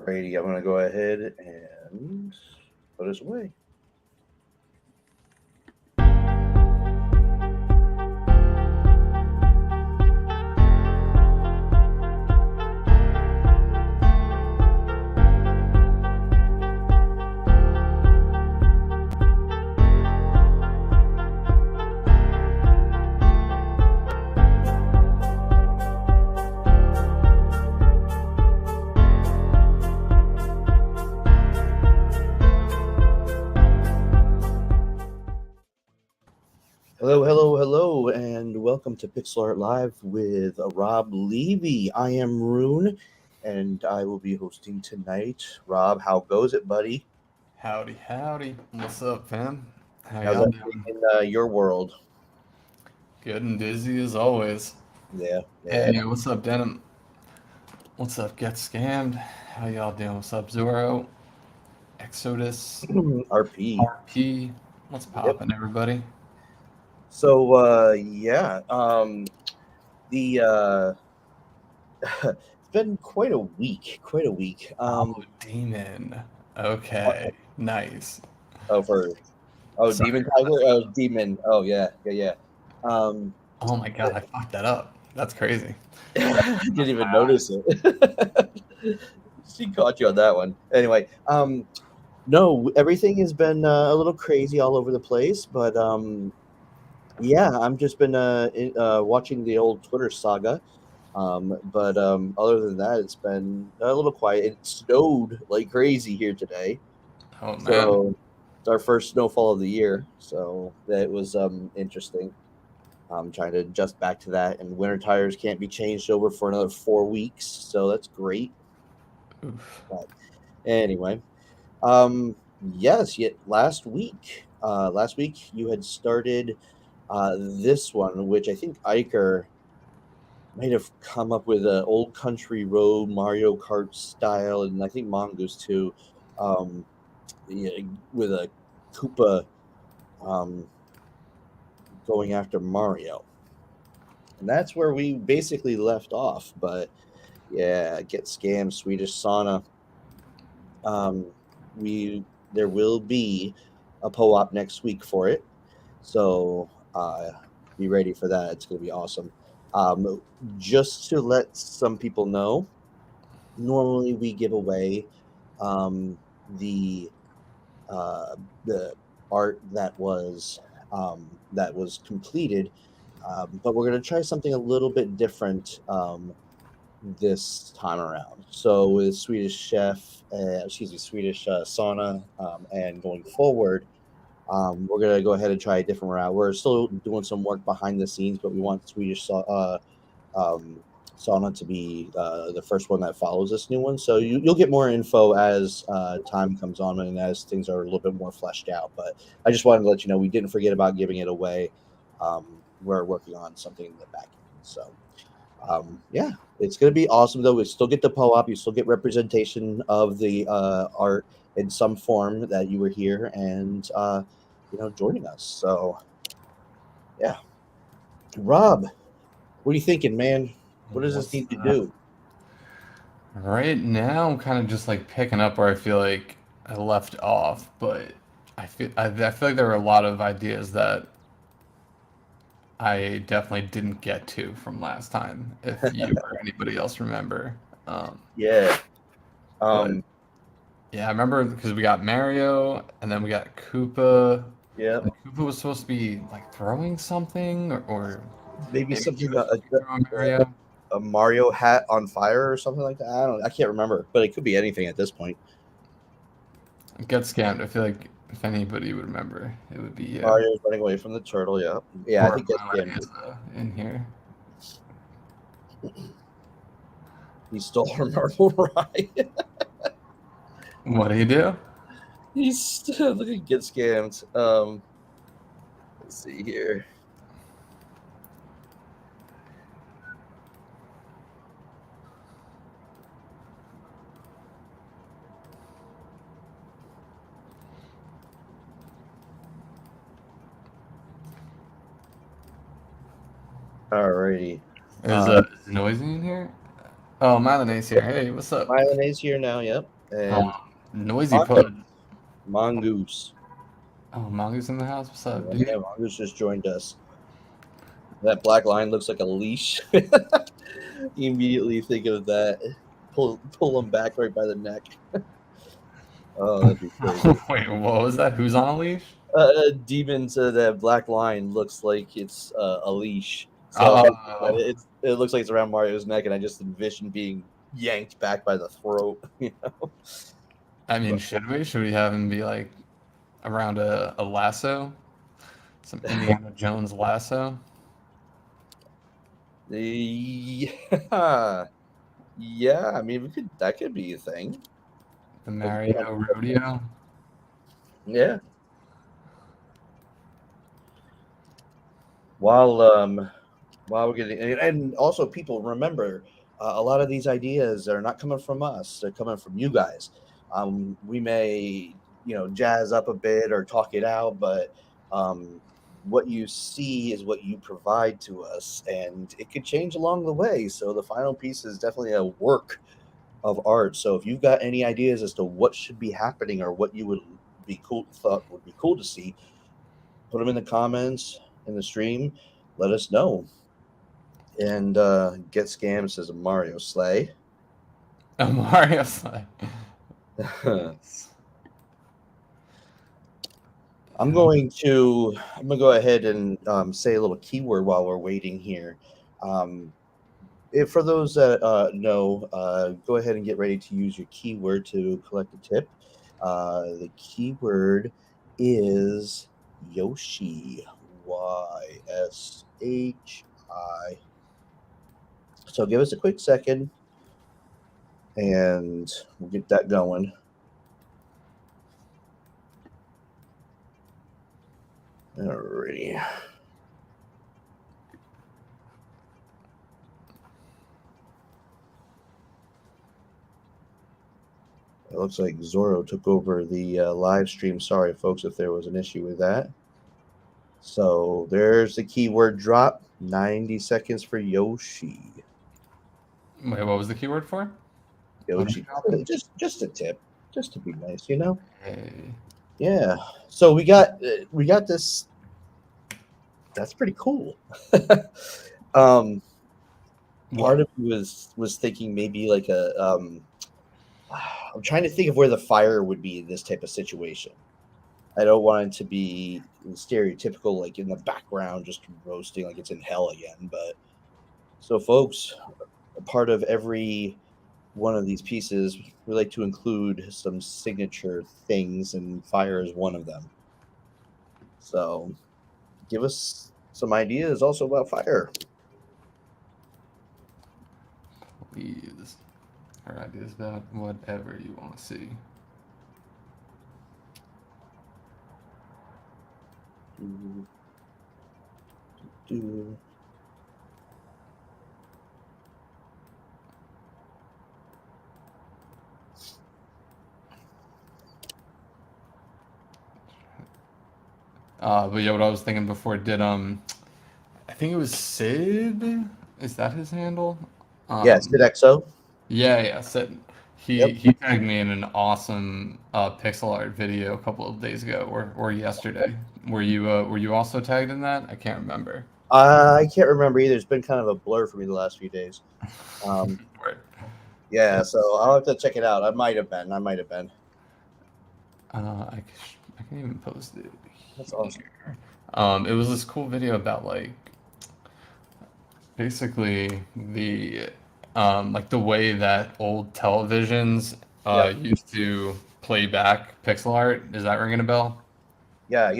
Alrighty, I'm going to go ahead and put us away. Hello, and welcome to Pixel Art Live with Rob Levy. I am Rune, and I will be hosting tonight. Rob, how goes it, buddy? Howdy. What's up, fam? How How's y'all that doing? in your world? Good and busy as always. Yeah. Hey, what's up, Denim? What's up, Get Scammed? How y'all doing? What's up, Zoro? Exodus? RP. RP? What's Yep. poppin', everybody? So, the it's been quite a week. Demon. Okay, nice. Demon Sorry. Tiger. Oh, Demon. Oh, yeah. Um, Oh my god, I fucked that up. That's crazy. Didn't even notice it. She caught you on that one. Anyway, no, everything has been a little crazy all over the place, but yeah, I'm just been watching the old Twitter saga. But other than that, it's been a little quiet. It snowed like crazy here today, Oh man. so it's our first snowfall of the year. So that was interesting. I'm trying to adjust back to that, and winter tires can't be changed over for another 4 weeks, so that's great. Oof. But anyway, um, yes, yet last week you had started this one, which I think Iker might have come up with an old country road Mario Kart style, and I think Mongoose too, um, yeah, with a Koopa going after Mario. And that's where we basically left off. But yeah, get scammed, Swedish sauna. There will be a po-op next week for it, so be ready for that. It's going to be awesome. Just to let some people know, normally we give away the the art that was completed, but we're going to try something a little bit different this time around. So with Swedish sauna, and going forward, we're going to go ahead and try a different route. We're still doing some work behind the scenes, but we want sauna to be the first one that follows this new one. So you'll get more info as time comes on and as things are a little bit more fleshed out. But I just wanted to let you know we didn't forget about giving it away. We're working on something in the back end. So yeah, it's going to be awesome, though. We still get the po-op. You still get representation of the art in some form that you were here and joining us. So yeah, Rob, what are you thinking, man? What does this What's need to that? do? Right now, I'm kind of just like picking up where I feel like I left off, but I feel like there were a lot of ideas that I definitely didn't get to from last time, if you or anybody else remember. Um, Yeah. but yeah, I remember because we got Mario, and then we got Koopa. Yeah. And Koopa was supposed to be like throwing something, or Maybe maybe he something was throwing Mario. a Mario hat on fire or something like that. I can't remember, but it could be anything at this point. Get scammed. I feel like if anybody would remember, it would be you. Mario's running away from the turtle. Yeah. Yeah, I Or think that's my him. ideas in here. He stole our marble ride. What do you do? He's still looking to get scammed. Let's see here. Alrighty. Is noisy in here? Oh, Mylonaise here. Hey, what's up? Mylonaise here now, yep. Um, And Noisy Mon- Pud. Mongoose. Oh, Mongoose in the house. What's up, dude? Yeah, Mongoose just joined us. That black line looks like a leash. You immediately think of that. Pull them back right by the neck. Oh, that'd be crazy. Wait, what was that? Who's on a leash? Demons, that black line looks like it's a leash. So Oh, it looks like it's around Mario's neck, and I just envision being yanked back by the throat. I mean, But, should we? Should we have him be like around a lasso? Some Indiana Jones lasso? yeah, yeah. I mean, that could be a thing. The But, Mario Rodeo? yeah. While we're getting, and also people remember, a lot of these ideas are not coming from us; they're coming from you guys. We may, jazz up a bit or talk it out, but what you see is what you provide to us, and it could change along the way. So the final piece is definitely a work of art. So if you've got any ideas as to what should be happening or what you would thought would be cool to see, put them in the comments in the stream. Let us know. And get scammed, says Mario Slay. A Mario slide. Nice. I'm gonna go ahead and say a little keyword while we're waiting here. Um, for those that know, go ahead and get ready to use your keyword to collect a tip. The keyword is Yoshi, YSHI. So give us a quick second, and we'll get that going. Alrighty. It looks like Zorro took over the live stream. Sorry, folks, if there was an issue with that. So there's the keyword drop. 90 seconds for Yoshi. Wait, what was the keyword for? What Yoshi, happened? just a tip, just to be nice, you know. Hey. Yeah. So we got this. That's pretty cool. um, Part What? of me was thinking maybe like a I'm trying to think of where the fire would be in this type of situation. I don't want it to be stereotypical, like in the background, just roasting like it's in hell again. But so, folks, a part of every one of these pieces, we like to include some signature things, and fire is one of them. So, give us some ideas also about fire. Please. Her ideas about whatever you want to see. Do, do. But yeah, what I was thinking before did I think it was Sid. Is that his handle? Yes, Um, did XO. yeah, Sid. He Yep. he tagged me in an awesome pixel art video a couple of days ago or yesterday. Were you also tagged in that? I can't remember. I can't remember either. It's been kind of a blur for me the last few days. Um, Right. yeah, so It's, I'll have to check it out. I might have been. I might have been. I can even post it That's awesome. here. It was this cool video about like basically like the way that old televisions Yeah. used to play back pixel art. Is that ringing a bell? Yeah.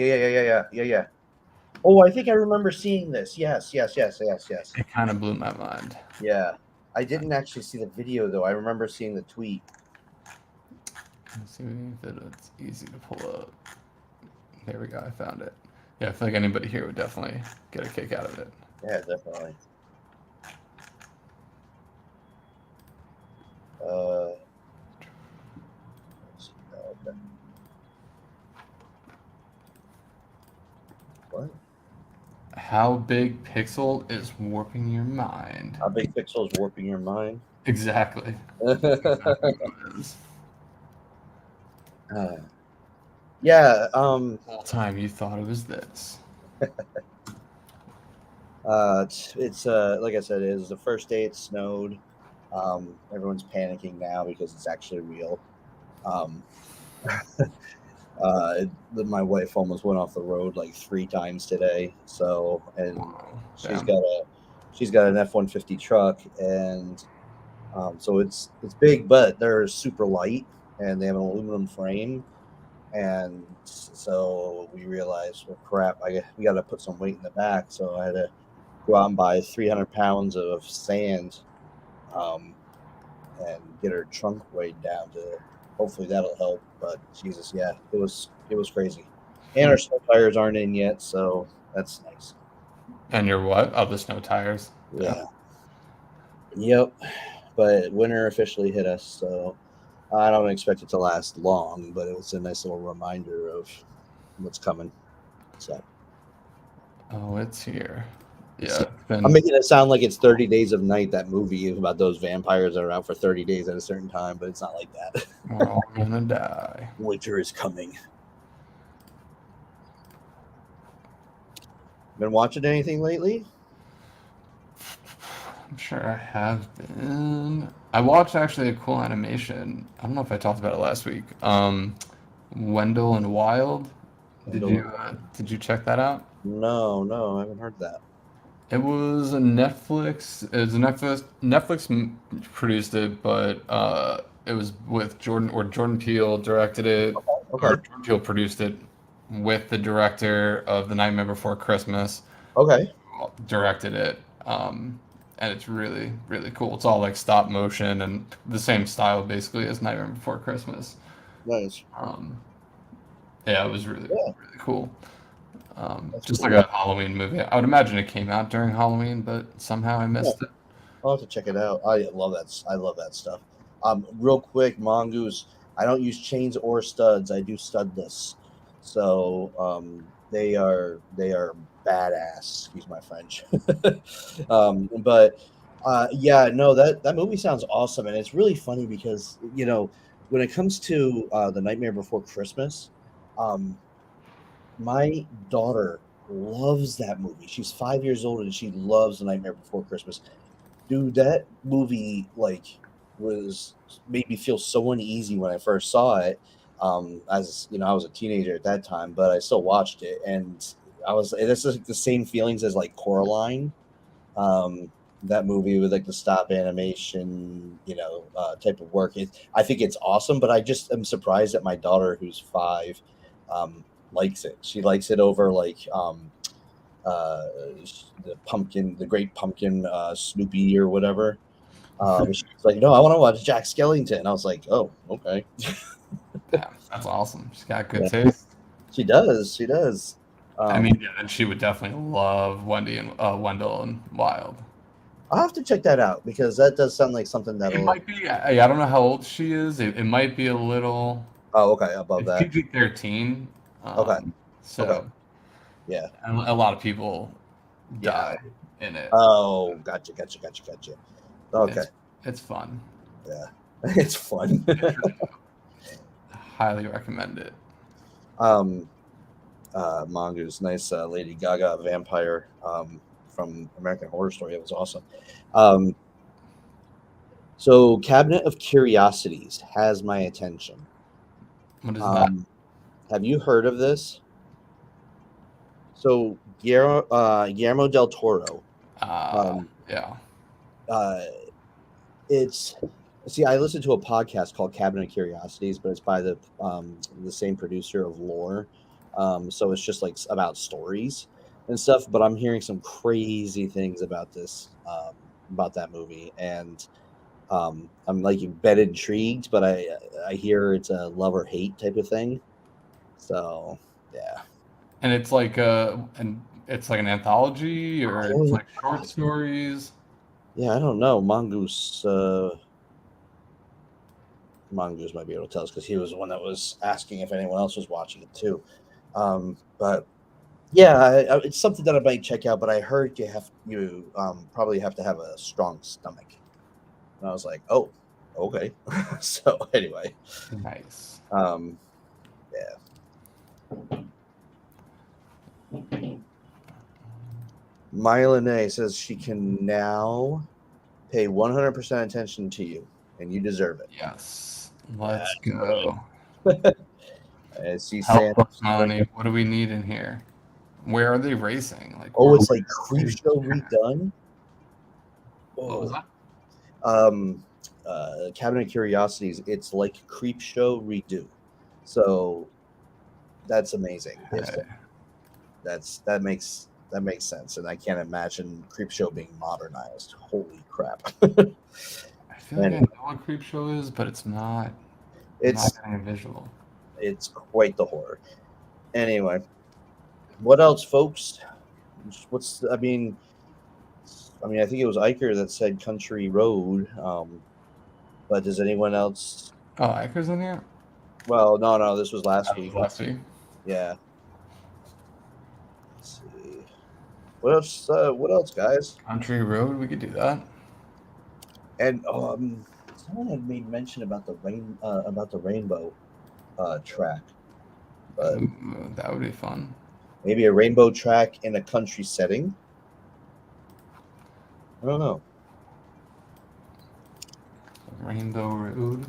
Oh, I think I remember seeing this. Yes. It kind of blew my mind. Yeah. I didn't actually see the video though. I remember seeing the tweet. Let's see if it's easy to pull up. There we go. I found it. Yeah, I feel like anybody here would definitely get a kick out of it. Yeah, definitely. Uh, okay. What? How big pixel is warping your mind? How big pixel is warping your mind? Exactly. Exactly what it is. Yeah. The whole time you thought it was this. It's like I said, it is the first day it snowed. Everyone's panicking now because it's actually real. Um, my wife almost went off the road like 3 times today. So, and Wow. she's Damn. got a she's got an F-150 truck, and so it's big, but they're super light, and they have an aluminum frame. And so we realized, well, crap, we got to put some weight in the back. So I had to go out and buy 300 pounds of sand, um, and get her trunk weighed down to hopefully that'll help. But Jesus, yeah, it was crazy. And Hmm. our snow tires aren't in yet, so that's nice. And your what? Oh, the snow tires. Yeah. Yeah. Yep. But winter officially hit us, so I don't expect it to last long, but it was a nice little reminder of what's coming. So Oh, it's here. it's, Yeah. It's I'm been. making it sound like it's 30 Days of Night, that movie about those vampires that are out for 30 days at a certain time, but it's not like that. We're all gonna die. Winter is coming. Been watching anything lately? I'm sure I have been. I watched actually a cool animation. I don't know if I talked about it last week. Wendell and Wild. Did you check that out? No, no, I haven't heard that. It was a Netflix. It was a produced it, but it was with Jordan Peele directed it, or Okay, Jordan Peele produced it with the director of The Nightmare Before Christmas, okay, directed it. And it's really, really cool. It's all like stop motion and the same style basically as Nightmare Before Christmas. nice. Um, yeah, it was really, Yeah, really cool. that's Just like cool. a Halloween movie. I would imagine it came out during Halloween, but somehow I Yeah, missed it. I'll have to check it out. I love that. I love that stuff. Real quick, Mongoose. I don't use chains or studs. I do studless. So they are badass. Excuse my French. But yeah, no, that movie sounds awesome, and it's really funny because when it comes to the Nightmare Before Christmas, um, my daughter loves that movie. She's 5 years old and she loves The Nightmare Before Christmas. Dude, that movie was made me feel so uneasy when I first saw it. As I was a teenager at that time, but I still watched it, and this is the same feelings as like Coraline. Um, that movie with like the stop animation, type of work. I think it's awesome, but I just am surprised that my daughter, who's 5, um, likes it. She likes it over like uh, the Great Pumpkin, Snoopy or whatever. She's like, no, I want to watch Jack Skellington. I was like, oh, okay. Damn, that's awesome. She's got good Yeah, taste. she does. She does. I mean, Um, yeah, and she would definitely love Wendell and Wild. I'll have to check that out because that does sound like something It that'll. might be. I don't know how old she is. It might be a little. Oh, okay, above It's that. PG-13. Okay, okay, So yeah, a lot of people yeah. die in it. Oh, gotcha, gotcha, gotcha, gotcha. Okay, It's fun. yeah, it's fun. It's really highly recommend it. um, Mongoose, nice Lady Gaga vampire from American Horror Story. It was awesome. Um, so, Cabinet of Curiosities has my attention. What is that? Um, have you heard of this? So, Guillermo del Toro. Um, Yeah. uh, it's See, I listened to a podcast called Cabinet of Curiosities, but it's by the same producer of Lore. So it's just like about stories and stuff. But I'm hearing some crazy things about about that movie, and I'm like a bit intrigued. But I hear it's a love or hate type of thing. So yeah, And it's like an anthology or it's I, like short stories. yeah, I don't know. Mongoose might be able to tell us because he was the one that was asking if anyone else was watching it too. But yeah, it's something that I might check out. But I heard you probably have to have a strong stomach. And I was like, oh, okay. So anyway, Nice. yeah. Mylene says she can now pay 100% attention to you, and you deserve it. Yes. Let's go. And she's Help saying, us, Melanie. What do we need in here? Where are they racing? Like, oh, where? it's like Creep Show redone. What was Oh, that? Cabinet of Curiosities. It's like Creep Show redo. So that's amazing. If Okay. that makes sense, and I can't imagine Creep Show being modernized. Holy crap! I feel like I And know what Creep Show is, but it's not. I'm not it's getting a visual. it's quite the horror. Anyway, what else, folks? What's I think it was Iker that said Country Road. But does anyone else? Oh, Iker's in here? Well, no, this was last That was week. last week. Yeah. Let's see. What else? What else, guys? Country Road, we could do that. And someone had made mention about the rainbow track, but Ooh, that would be fun. maybe a rainbow track in a country setting. I don't know. Rainbow Road.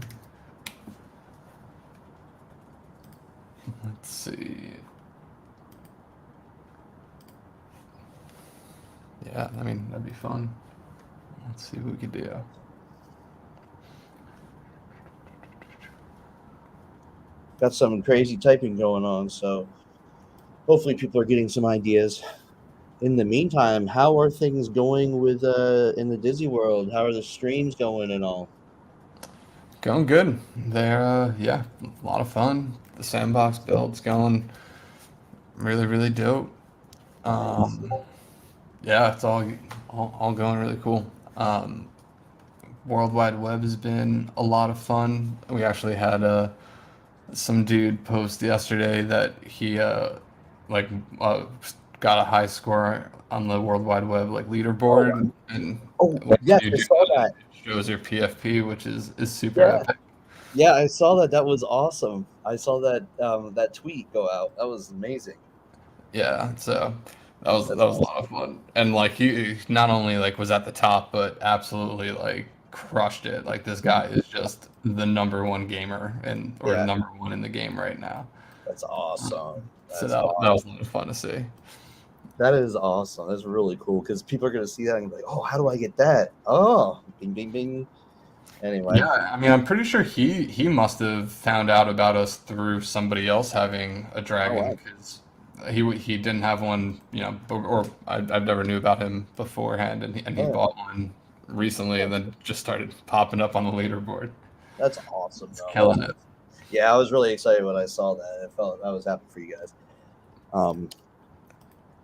Let's see. Yeah, I mean, that'd be fun. Let's see what we could do. Got some crazy typing going on, so hopefully people are getting some ideas. In the meantime, how are things going with in the Disney World? How are the streams going and all? Going good. They're, yeah, a lot of fun. The sandbox build's going really, really dope. Nice. Yeah, it's all going really cool. World Wide Web has been a lot of fun. We actually had some dude post yesterday that he like uh, got a high score on the World Wide Web like Oh, leaderboard, and oh when yes, you I do saw that, that. it shows your PFP, which is super Yeah, epic. yeah, I saw that. That was awesome. I saw that that tweet go out. That was amazing. Yeah, so that That's was a awesome. lot of fun. And like he not only like was at the top, but absolutely like crushed it. Like this guy is just the number one gamer and or Yeah, number one in the game right now. that's awesome. So That's that was awesome. a lot of fun to see. That is awesome. That's really cool because people are gonna see that and be like, "Oh, how do I get that?" Oh, bing, bing, bing. Anyway, Yeah, I mean, I'm pretty sure he must have found out about us through somebody else having a oh dragon wow, because he didn't have one, you know, or I never knew about him beforehand, and he oh, bought one recently, yeah. and then just started popping up on the leaderboard. That's awesome, It's though. That's killing it. awesome. Yeah, I was really excited when I saw that. I was happy for you guys. Um,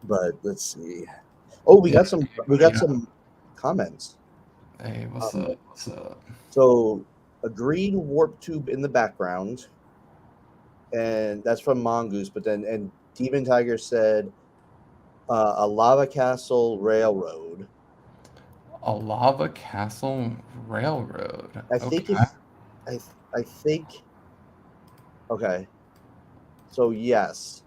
but let's see. Oh, Yeah. we Anybody, got some comments. hey, what's Um, up? What's up? so a green warp tube in the background, and that's from Mongoose. But then and Demon Tiger said a lava castle railroad. A lava castle railroad. I think Okay. if I think okay. So yes,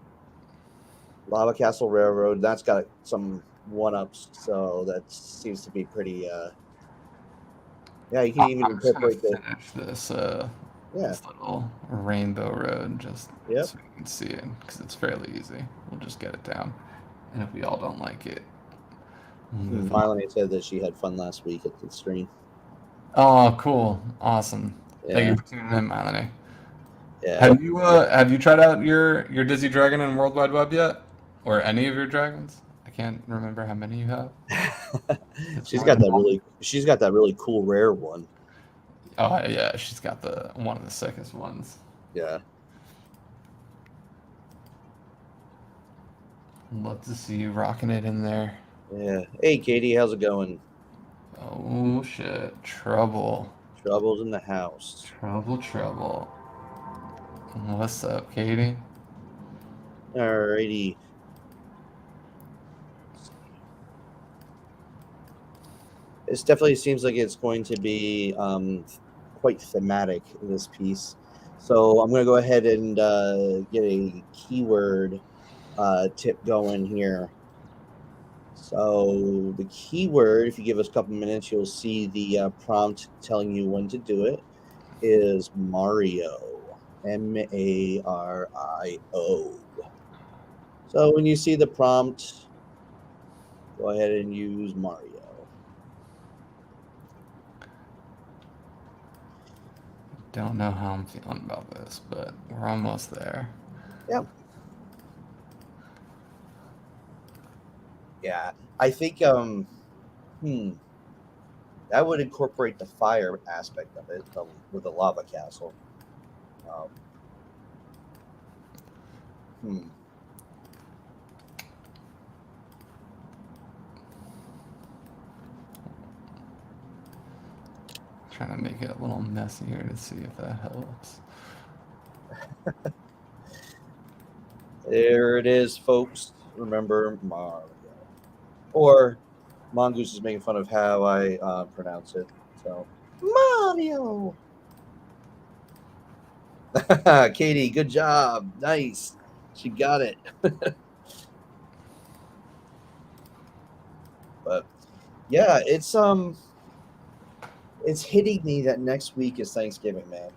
lava castle railroad. That's got some one ups. So that seems to be pretty. Yeah, you can even I'm just gonna incorporate the finish yeah. this little rainbow road just Yep. so we can see it because it's fairly easy. We'll just get it down, and if we all don't like it, we'll move on. Mylene said that she had fun last week at the stream. Oh, cool, awesome! Thank Yeah, you for tuning in, Melanie. yeah. Have you tried out your Dizzy Dragon and World Wide Web yet, or any of your dragons? I can't remember how many you have. It's more than one. She's got that really cool rare one. Oh yeah, she's got the one of the sickest ones. Yeah. Love to see you rocking it in there. Yeah. Hey Katie, how's it going? Oh shit. Trouble. Troubles in the house. Trouble, trouble. What's up, Katie? Alrighty. It definitely seems like it's going to be quite thematic, this piece. So I'm going to go ahead and get a keyword tip going here. So the keyword, if you give us a couple minutes, you'll see the prompt telling you when to do it, is Mario. Mario. So when you see the prompt, go ahead and use Mario. Don't know how I'm feeling about this, but we're almost there. Yep. Yeah. I think that would incorporate the fire aspect of it with the lava castle. Um, hmm. Trying to make it a little messier to see if that helps. There it is, folks. Remember Mario. Or Mongoose is making fun of how I pronounce it. So Mario. Katie, good job. Nice. She got it. But yeah, it's hitting me that next week is Thanksgiving, man.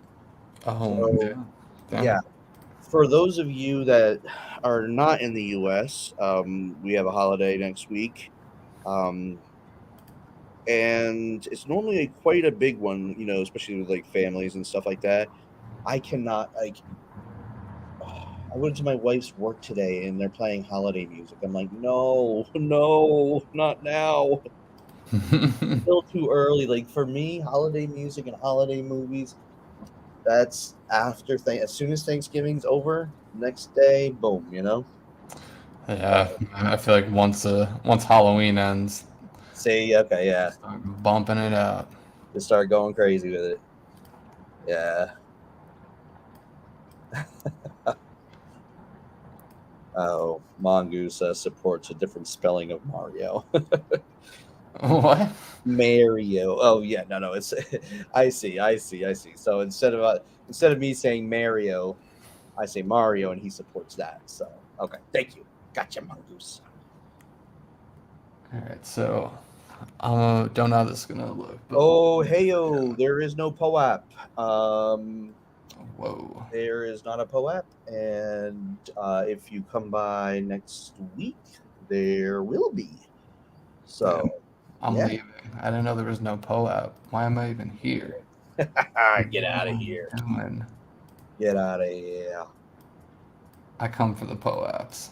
Oh, So yeah. yeah, for those of you that are not in the U.S., we have a holiday next week, um, and it's normally quite a big one, especially with like families and stuff like that. I cannot like. I went to my wife's work today, and they're playing holiday music. I'm like, no, no, not now. Still too early. Like for me, holiday music and holiday movies. That's after as soon as Thanksgiving's over, next day, boom. Yeah, I feel like once Halloween ends, Say okay, yeah. start bumping it out. Just start going crazy with it. Yeah. Oh, Mongoose supports a different spelling of Mario. What? Mario. Oh yeah, no, it's. I see. So instead of me saying Mario, I say Mario, and he supports that. So okay, thank you. Gotcha, Mongoose. All right, so don't know how this is gonna look, but Oh yeah. heyo, there is no POAP. Whoa. There is not a POAP, and if you come by next week, there will be. Yeah, So I'm yeah, leaving. I didn't know there was no POAP. Why am I even here? get What out of am here. I doing? Get out of here. I come for the POAPs.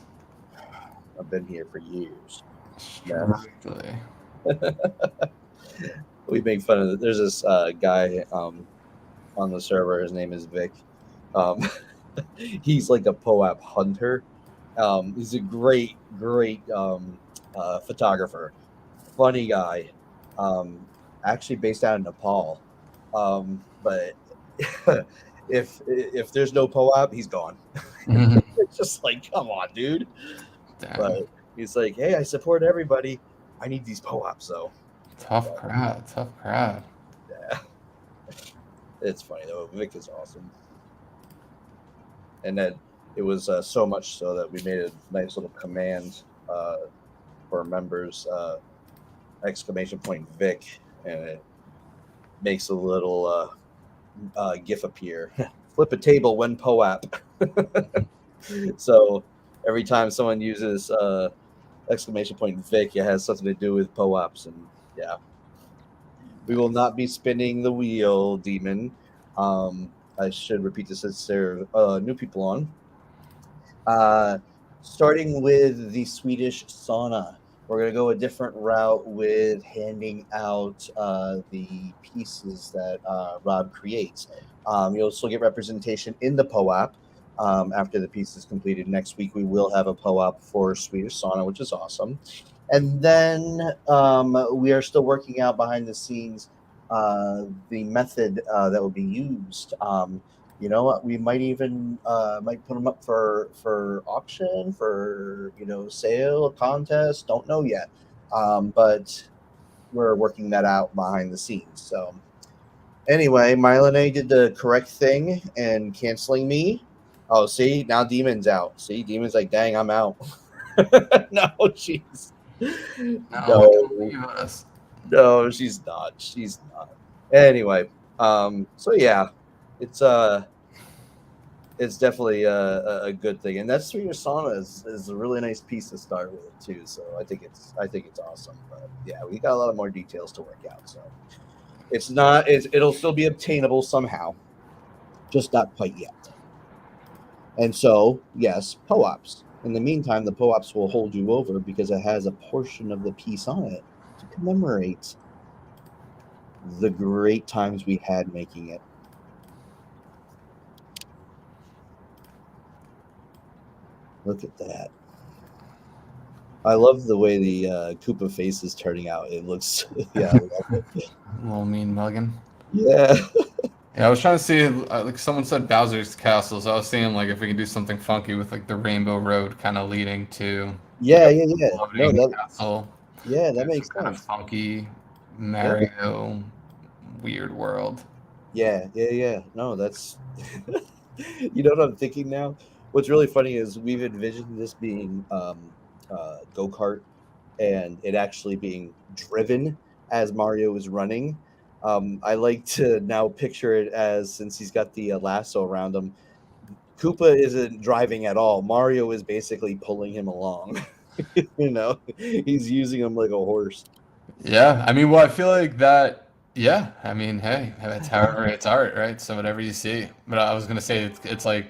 I've been here for years. No. Strictly. We make fun of it. There's this guy on the server. His name is Vic. Um, he's like a POAP hunter. He's a great photographer. Funny guy. Um, actually based out of Nepal. But if there's no POAP, he's gone. Mhm. It's just like, come on, dude. But Damn. he's like, hey, I support everybody. I need these POAPs though. Tough So, crowd. Tough crowd. yeah, it's funny though. Vic is awesome, and then it was so much so that we made a nice little command for members, exclamation point Vic, and it makes a little GIF appear. Flip a table when POAP. So every time someone uses exclamation point Vic, it has something to do with POAPs, and yeah, we will Nice. not be spinning the wheel, demon. I should repeat this since there are new people on. Uh, Starting with the Swedish sauna, we're going to go a different route with handing out the pieces that Rob creates. You'll still get representation in the POAP after the piece is completed. Next week, we will have a POAP for Swedish sauna, which is awesome. And then we are still working out behind the scenes the method that will be used. We might even might put them up for auction, for sale, contest. Don't know yet, but we're working that out behind the scenes. So anyway, Mylene did the correct thing and canceling me. Oh, see, now Demon's out. See, Demon's like, dang, I'm out. No, she's No, don't no, leave us. no, she's not. She's not. Anyway, so yeah, it's it's definitely a good thing, and that's 3 Sauna is a really nice piece to start with too. So I think it's awesome. But yeah, we got a lot of more details to work out. So it's not it'll still be obtainable somehow, just not quite yet. And so yes, POAPs. In the meantime, the POAPs will hold you over because it has a portion of the piece on it to commemorate the great times we had making it. Look at that. I love the way the Koopa face is turning out. It looks, yeah, I love it. Little mean muggin. Yeah, Yeah, I was trying to see, like someone said Bowser's Castle, so I was seeing like if we can do something funky with like the Rainbow Road kind of leading to like yeah, a yeah, yeah. No, floating that castle. yeah, Do that some makes kind of sense. funky Yeah, Mario weird world. yeah, yeah, yeah. No, that's you know what I'm thinking now. What's really funny is we've envisioned this being go kart, and it actually being driven as Mario is running. I like to now picture it as, since he's got the lasso around him, Koopa isn't driving at all. Mario is basically pulling him along. He's using him like a horse. Yeah, I mean, well, I feel like that. Yeah, I mean, hey, it's however it's art, right? So whatever you see. But I was gonna say it's like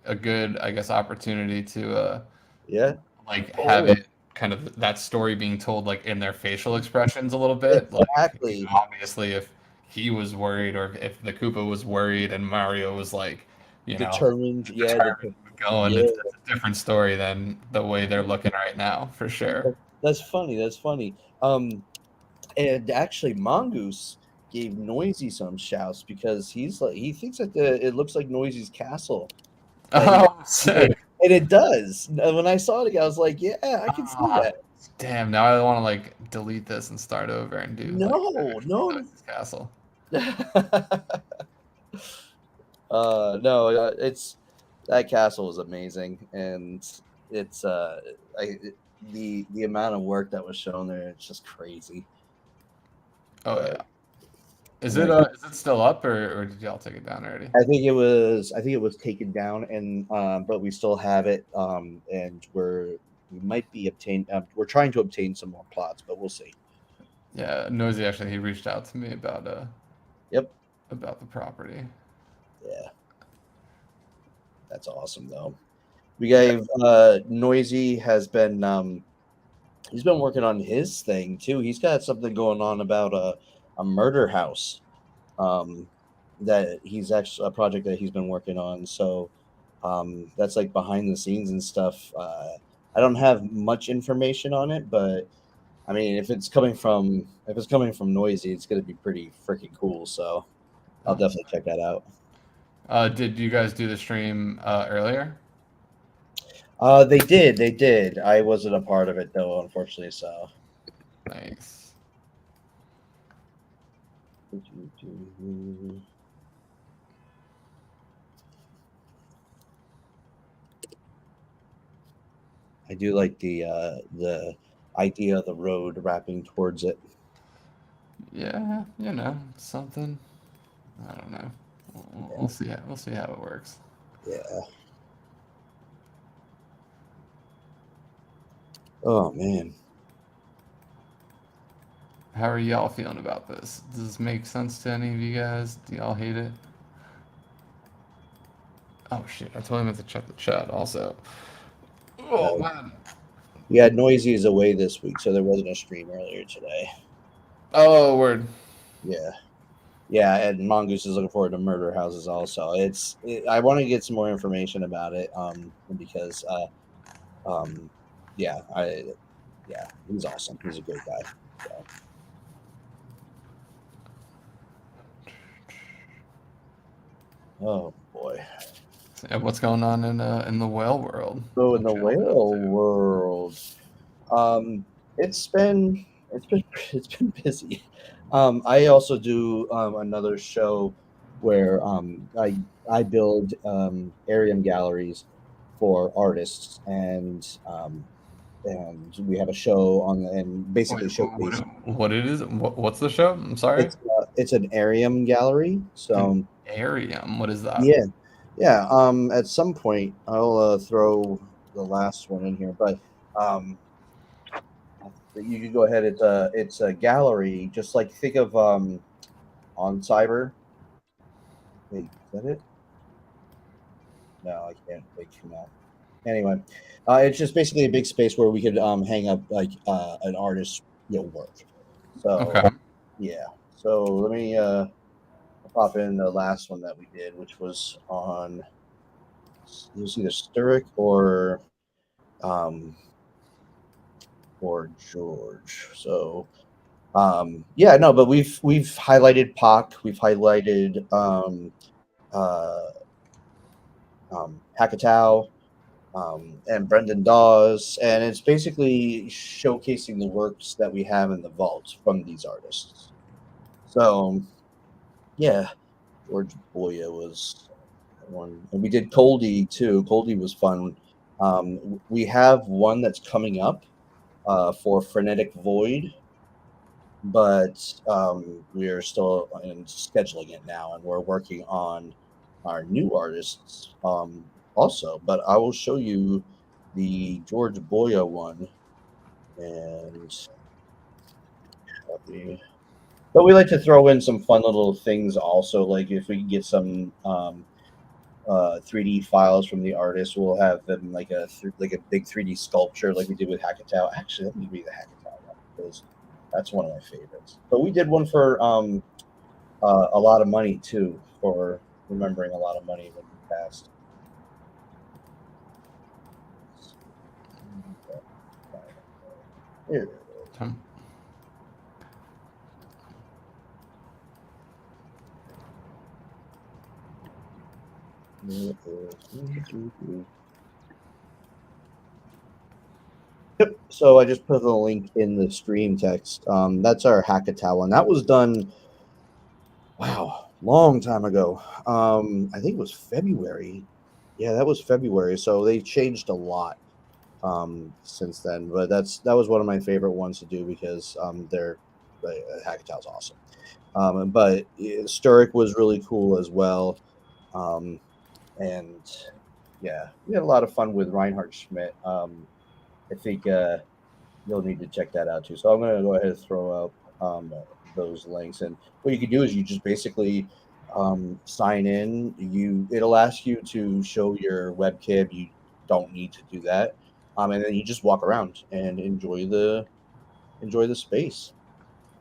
a good, I guess, opportunity to Yeah. like have Oh, it kind of that story being told like in their facial expressions a little bit. Like, exactly. obviously, if he was worried or if the Koopa was worried and Mario was like, you know, Determined. Yeah. determined going, Yeah. it's a different story than the way they're looking right now, for sure. That's funny. That's funny. And actually, Mongoose gave Noisy some shouts because he's like, he thinks that it looks like Noisy's castle. That he Oh, and sick. it does. And when I saw it again, I was like, yeah, I can see Ah, that. damn, now I want to like delete this and start over and do like No, actual no. Noises Castle. No, it's that castle is amazing, and it's the amount of work that was shown there, it's just crazy. Oh But yeah. I'm like, Is it still up or did y'all take it down already? I think it was taken down, and but we still have it, and we might be we're trying to obtain some more plots, but we'll see. Yeah, Noisy actually he reached out to me Yep. about the property. Yeah, that's awesome though. We Yeah. gave Noisy has been he's been working on his thing too. He's got something going on about a murder house, um, that he's actually a project that he's been working on. So that's like behind the scenes and stuff. I don't have much information on it, but I mean, if it's coming from Noisy, it's going to be pretty freaking cool. So I'll Oh. definitely check that out. Did you guys do the stream earlier? They did. I wasn't a part of it though, unfortunately. So. Nice. I do like the idea of the road wrapping towards it. Yeah, you know, something. I don't know. We'll see. We'll see how it works. Yeah. Oh man. How are y'all feeling about this? Does this make sense to any of you guys? Do y'all hate it? Oh shit! I totally meant to check the chat also. Oh Uh, man. yeah, Noisy is away this week, so there wasn't a stream earlier today. Oh word. Yeah. Yeah, and Mongoose is looking forward to Murder Houses also. I want to get some more information about it, because um yeah, yeah, he's awesome. He's a great guy. So. Oh boy. Yeah, what's going on in the whale world? So in What the y'all been up whale to? world, um, it's been it's been busy. I also do another show where I build Arium galleries for artists, and we have a show on and Wait, basically showcase. what it is? What's the show? I'm sorry. It's an Arium gallery. An So Arium. What is that? yeah, yeah. At some point I'll throw the last one in here, but um, you can go ahead. It's a gallery, just like think of on Cyber. Wait, is that it? No, I can't. Wait, come on. Anyway, it's just basically a big space where we could hang up like an artist's work. So Okay. yeah. So let me pop in the last one that we did, which was on it was either Sturrock um, or George. So yeah, no, but we've highlighted Pac, we've highlighted uh, Hackatow, and Brendan Dawes, and it's basically showcasing the works that we have in the vault from these artists. So yeah, George Boya was one, and we did Coldie too. Coldie was fun. We have one that's coming up for Frenetic Void, but we're still in scheduling it now, and we're working on our new artists also. But I will show you the George Boya one, and but we like to throw in some fun little things also, like if we can get some 3D files from the artist, we'll have them like like a big 3D sculpture, like we did with Hackatow. Actually, let me be the Hackatow one because that's one of my favorites. But we did one for a lot of money too, for remembering a lot of money when he passed. Here. Um, Yep. So I just put the link in the stream text. That's our Hackatow one. That was done, wow, long time ago. I think it was February. Yeah, that was February. So they changed a lot since then. But that was one of my favorite ones to do because Hackatow's awesome. But Sturrock was really cool as well. Um, and yeah, we had a lot of fun with Reinhard Schmidt. I think you'll need to check that out too. So I'm going to go ahead and throw up those links. And what you can do is you just basically sign in. It'll ask you to show your webcam. You don't need to do that, and then you just walk around and enjoy the space.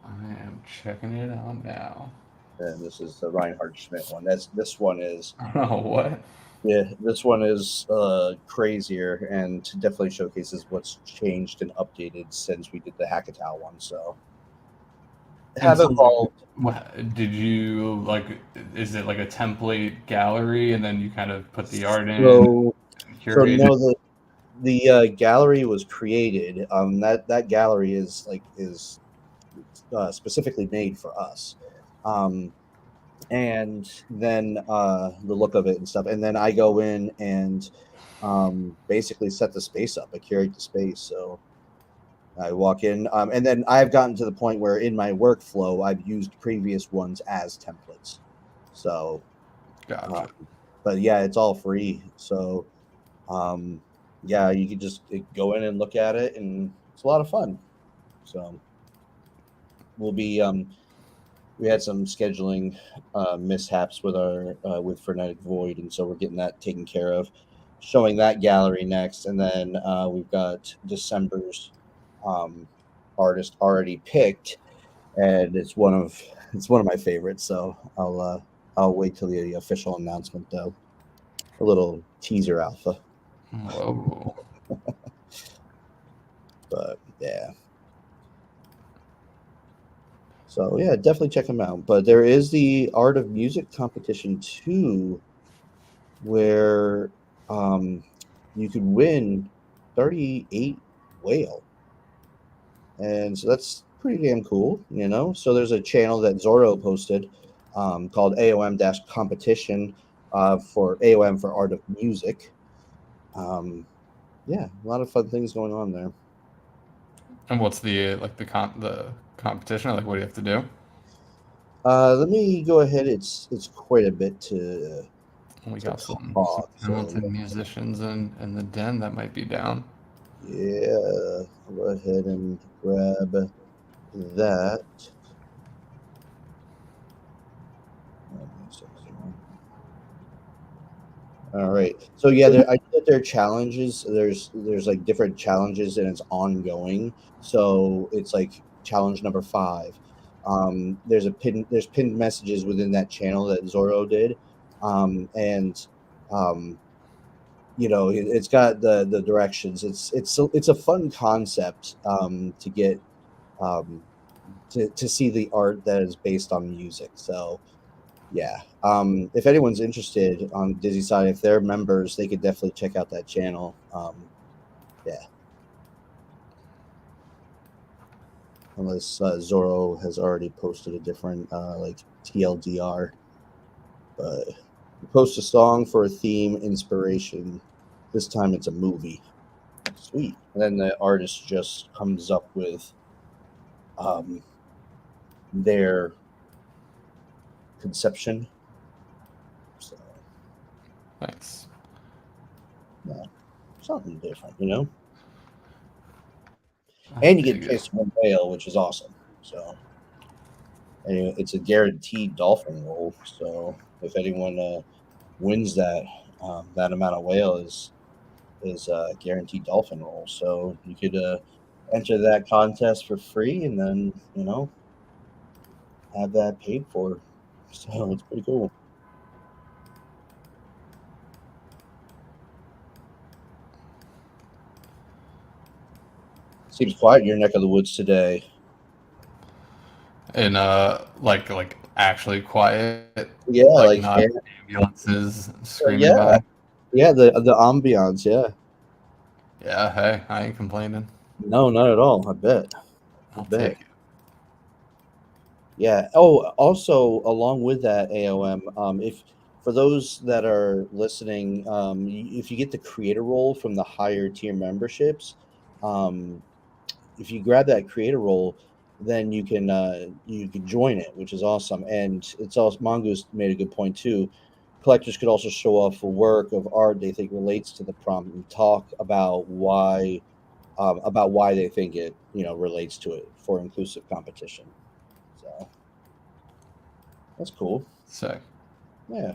I am checking it out now. And this is the Reinhard Schmidt one. This one is Oh, what? Yeah, this one is crazier and definitely showcases what's changed and updated since we did the Hackatow one. So And have so, evolved. did you like? Is it like a template gallery, and then you kind of put the art in, So curate it? no, the gallery was created. That gallery is specifically made for us. And then the look of it and stuff. And then I go in and basically set the space up. I curate the space. So I walk in, and then I've gotten to the point where in my workflow, I've used previous ones as templates. So, Gotcha. but yeah, it's all free. So, um, yeah, you can just go in and look at it, and it's a lot of fun. So, we'll be we had some scheduling mishaps with our with Frenetic Void, and so we're getting that taken care of. Showing that gallery next, and then we've got December's um, artist already picked, and it's one of my favorites. So I'll wait till the official announcement though. A little teaser alpha, Whoa. but yeah. So yeah, definitely check them out. But there is the Art of Music competition too, where you could win 38 whale, and so pretty damn cool, you know. So there's a channel that Zorro posted called AOM-competition for AOM for Art of Music. Yeah, a lot of fun things going on there. And what's the the competition? Like, what do you have to do? Let me go ahead. It's quite a bit to We to got some talk. So talented musicians in the den that might be down. yeah, I'll go ahead and grab that. All right. So yeah, I know that there are challenges. There's like different challenges and it's ongoing. So it's like challenge number 5. There's pinned messages within that channel that Zorro did, and um, you know it's got the directions. It's a fun concept to get um, to see the art that is based on music. So yeah. If anyone's interested on Dizzy side, if they're members, they could definitely check out that channel. Yeah. Unless Zorro has already posted a different like TLDR, but post a song for a theme inspiration. This time it's a movie. Sweet. And then the artist just comes up with um, their conception. So Thanks. yeah, something different, you know. I And you get dig a it. chance to win whale, which is awesome. So. And it's a guaranteed dolphin roll. So if anyone wins that amount of whale is a guaranteed dolphin roll. So you could enter that contest for free, and then have that paid for. So it's pretty cool. Seems quiet in your neck of the woods today. And like actually quiet, Yeah, like like not ambulances screaming yeah, by. yeah. The ambiance, yeah. Yeah, hey, I ain't complaining. No, not at all. I bet. I I'll bet. take it. Yeah. Oh, also along with that AOM, if for those that are listening, if you get the creator role from the higher tier memberships, um, if you grab that creator role, then you can join it, which is awesome. And it's also Mongoose made a good point too. Collectors could also show off a work of art they think relates to the prompt and talk about why they think it relates to it for inclusive competition. So that's cool. Sick. Yeah.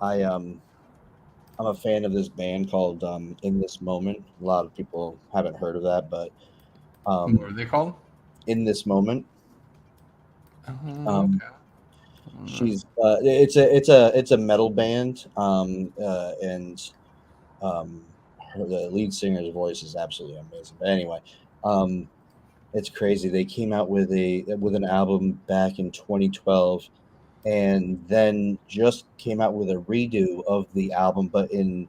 I I'm a fan of this band called In This Moment. A lot of people haven't heard of that, but What um are they called? In This Moment. Um Okay. she's it's a metal band. And the lead singer's voice is absolutely amazing. But anyway, um it's crazy. They came out with an album back in 2012 and then just came out with a redo of the album, but in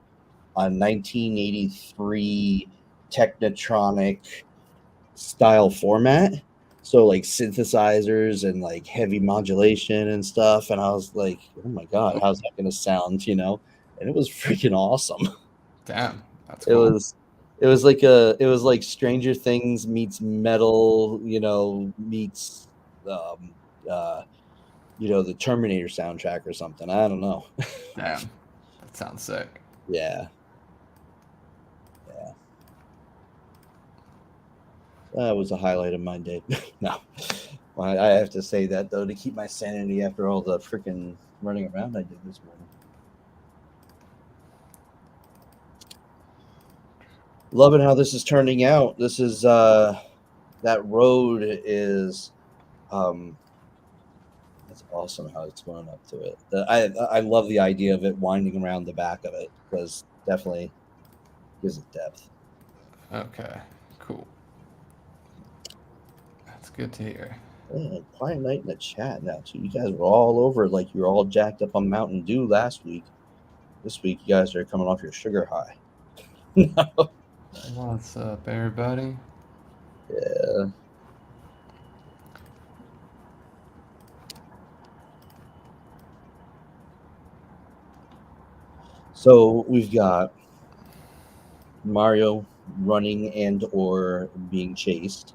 a 1983 Technotronic style format. So like synthesizers and like heavy modulation and stuff. And I was like, oh my God, how's that going to sound? And it was freaking awesome. Damn, that's It cool. was, it was like Stranger Things meets metal, meets, um, uh, the Terminator soundtrack or something. I don't know. Damn, that sounds sick. Yeah. Yeah. That was a highlight of my day. No, well, I have to say that though to keep my sanity after all the freaking running around I did this morning. Loving how this is turning out. This is that road is um it's awesome how it's going up to it. I love the idea of it winding around the back of it because definitely gives it depth. Okay, cool. That's good to hear. Yeah, quiet night in the chat now too. You guys were all over like you were all jacked up on Mountain Dew last week. This week you guys are coming off your sugar high. What's up, everybody? So we've got Mario running and or being chased,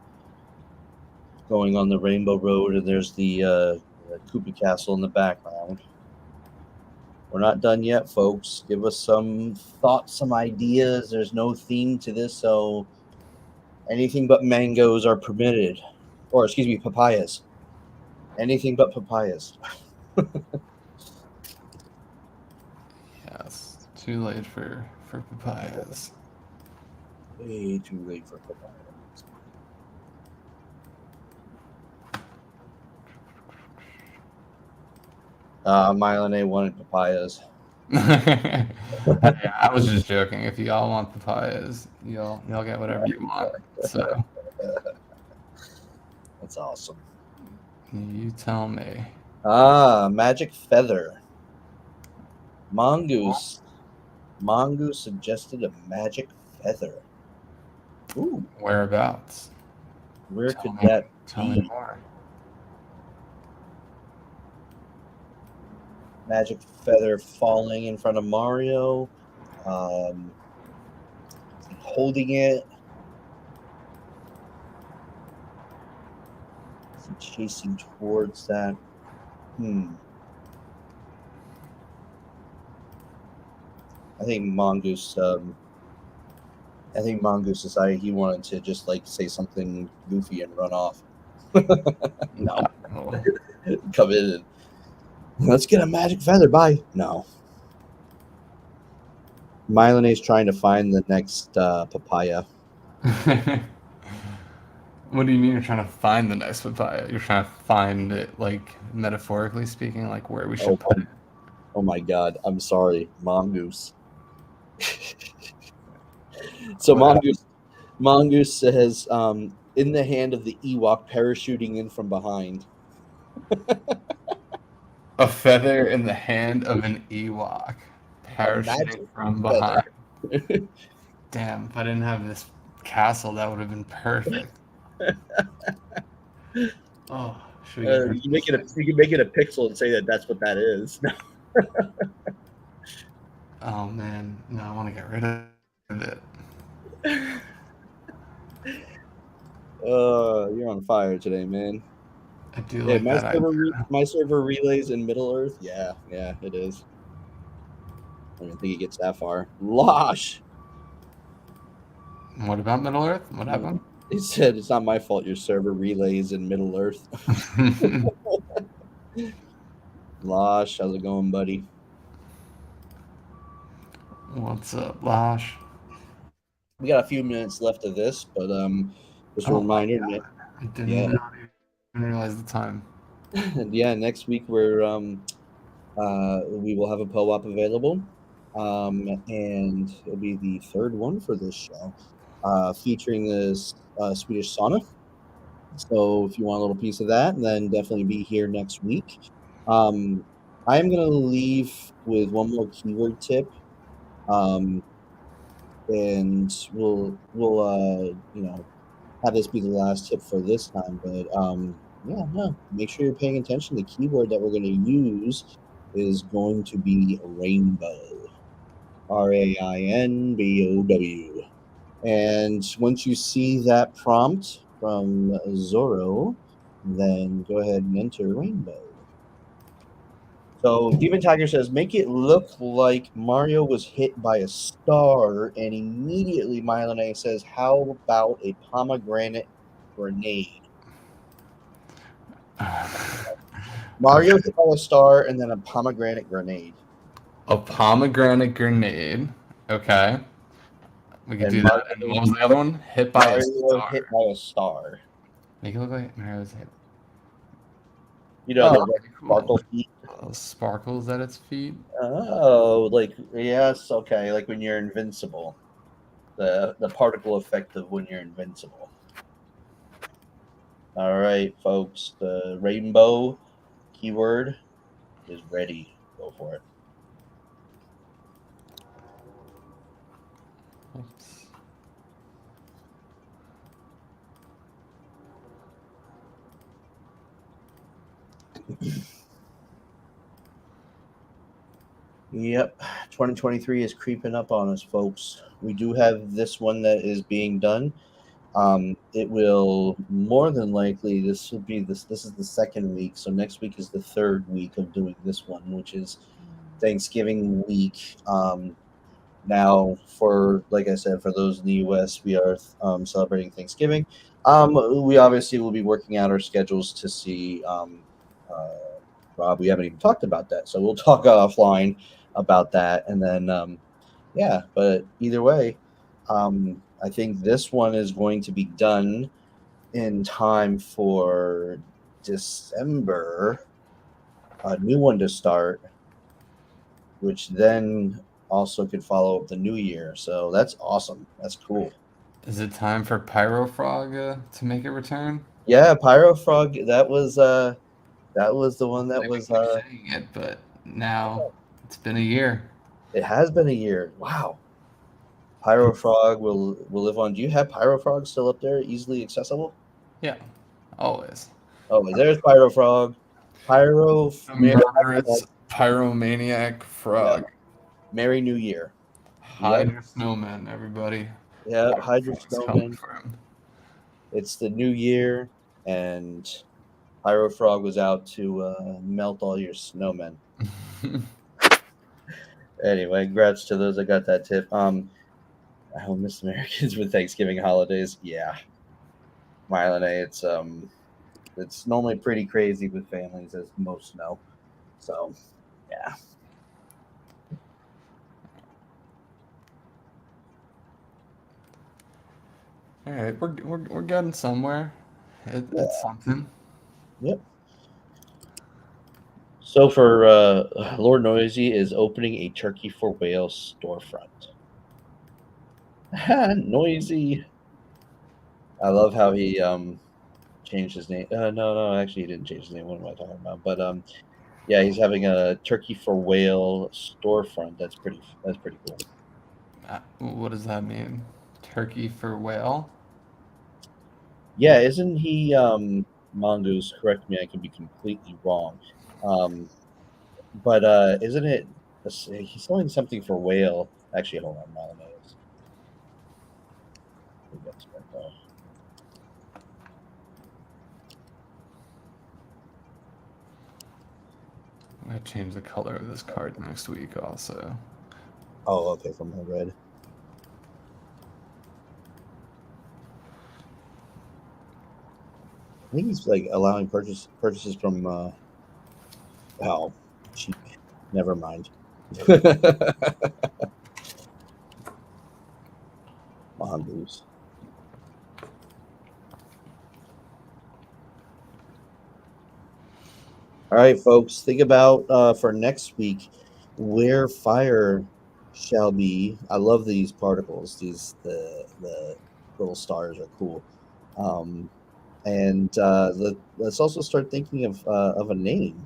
going on the Rainbow Road, and there's the Koopa Castle in the background. We're not done yet, folks. Give us some thoughts, some ideas. There's no theme to this, so anything but mangoes are permitted. Or, excuse me, papayas. Anything but papayas. Yes, too late for papayas. Way too late for papayas. Mylene wanted papayas. I was just joking. If you all want papayas, y'all get whatever you want. So That's awesome. you tell me. Magic Feather. Mongoose suggested a magic feather. Ooh, Whereabouts? where Tell could me, that tell me be? more. Magic feather falling in front of Mario. Um, holding it. Is he chasing towards that? I think Mongoose. I think Mongoose decided he wanted to just like say something goofy and run off. No, Oh. come in and let's get a magic feather. Bye. No. Mylone's trying to find the next papaya. What do you mean you're trying to find the next papaya? You're trying to find it, like, metaphorically speaking, like where we should put it? Oh my god, I'm sorry, Mongoose. So Mongoose says, in the hand of the Ewok parachuting in from behind. A feather in the hand of an Ewok, A parachuting magic from feather. behind. Damn, if I didn't have this castle, that would have been perfect. Oh, should we get rid of You this thing? can make it a pixel and say that that's what that is. Oh man, no, I want to get rid of it. You're on fire today, man. I do Yeah, like that idea. my server relays in Middle Earth. Yeah, it is. I don't think it gets that far. Losh. What about Middle Earth? What happened? He said it's not my fault your server relays in Middle Earth. Losh, how's it going, buddy? What's up, Lash? We got a few minutes left of this, but just a Oh my reminder, god, I did yeah, not even realize the time. yeah, next week we will have a PO-op available, and it'll be the third one for this show, featuring this Swedish sauna. So if you want a little piece of that, then definitely be here next week. Um, I am going to leave with one more keyword tip, and we'll have this be the last tip for this time. But yeah, no, make sure you're paying attention. The keyword that we're going to use is going to be rainbow, RAINBOW. And once you see that prompt from Zorro, then go ahead and enter rainbow. So Demon Tiger says, make it look like Mario was hit by a star, and immediately Mylene says, how about a pomegranate grenade? Mario hit by a star and then a pomegranate grenade. A pomegranate grenade. Okay. We could And do that. And what was the other one? Hit by a Mario star. hit by a star. Make it look like Mario's hit. You know, Oh, the okay, sparkle cool. feet. Sparkles at its feet. Oh, like, yes, okay, like when you're invincible. The particle effect of when you're invincible. All right, folks. The rainbow keyword is ready. Go for it. Oops. Yep, 2023 is creeping up on us, folks. We do have this one that is being done. It will more than likely this will be this is the second week, so next week is the third week of doing this one, which is Thanksgiving week. Now, for like I said, for those in the U.S., we are celebrating Thanksgiving. We obviously will be working out our schedules to see. Rob, we haven't even talked about that, so we'll talk offline about that, and then yeah. But either way, I think this one is going to be done in time for December. A new one to start, which then also could follow up the new year. So that's awesome. That's cool. Is it time for Pyro Frog to make a return? Yeah, Pyro Frog. That was the one that Like we was. keep saying it, but now it's been a year. It has been a year. Wow. Pyro Frog will live on. Do you have Pyro Frog still up there, easily accessible? Yeah, always. Oh, there's Pyro Frog. Pyro. The murderous pyromaniac Yeah. frog. Merry New Year. Hide Yep. your snowman, everybody. Yeah. Pyro Hydro Frog's coming Snowman. for him. It's the new year, and Pyro Frog was out to melt all your snowmen. Anyway, congrats to those that got that tip. I will miss Americans with Thanksgiving holidays. Yeah, Mylene, it's normally pretty crazy with families, as most know. So, yeah. All right, we're getting somewhere. It's something. Yep. So for Lord Noisy is opening a Turkey for Whales storefront. Noisy. I love how he changed his name. No, actually he didn't change his name. What am I talking about? But yeah, he's having a Turkey for Whale storefront. That's pretty cool. What does that mean? Turkey for whale? Yeah, isn't he Mongoose? Correct me, I could be completely wrong. But isn't it? He's selling something for whale. Actually, hold on, Milanese. I'm gonna change the color of this card next week also. Oh, okay, from my red. I think he's like allowing purchases from. Oh, cheap. Never mind. Mongoose. All right, folks. Think about for next week where fire shall be. I love these particles. The little stars are cool. And let's also start thinking of a name.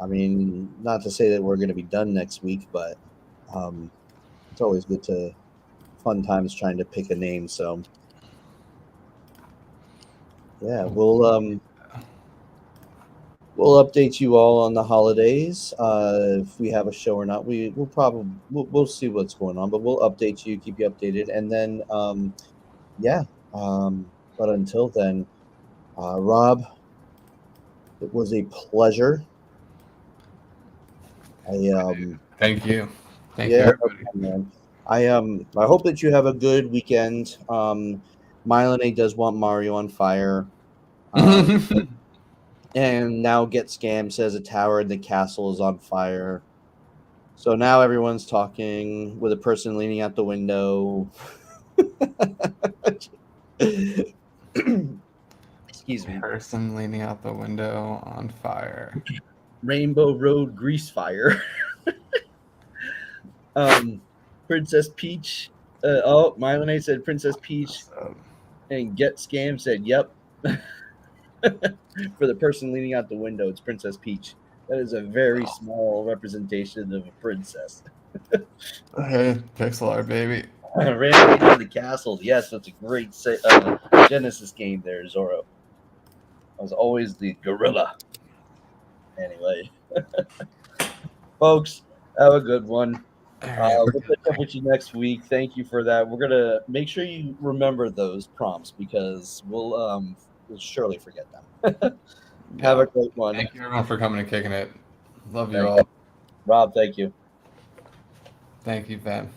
I mean, not to say that we're going to be done next week, but it's always good to fun times trying to pick a name. So yeah, we'll update you all on the holidays. If we have a show or not, we'll probably we'll see what's going on, but we'll update you, keep you updated, and then yeah. But until then, Rob, it was a pleasure. Thank you. Thank you, Yeah, everybody. man. I hope that you have a good weekend. Mylene does want Mario on fire. And now Get Scammed says a tower in the castle is on fire. So now everyone's talking with a person leaning out the window. Excuse me. Person leaning out the window on fire. Rainbow Road grease fire. Princess Peach. Mylene said Princess Peach. And Get Scammed said, yep. For the person leaning out the window, it's Princess Peach. That is a very small representation of a princess. Hey, pixel art, baby. Ran into the castle. Yes, that's a great Genesis game there, Zorro. I was always the gorilla. Anyway, folks, Have a good one. All right, we're We'll good. catch up with you next week. Thank you for that. We're gonna make sure you remember those prompts because we'll surely forget them. Have Yeah. a great one. Thank you everyone for coming and kicking it. Love you Thank all. Rob. Thank you. Thank you, fam.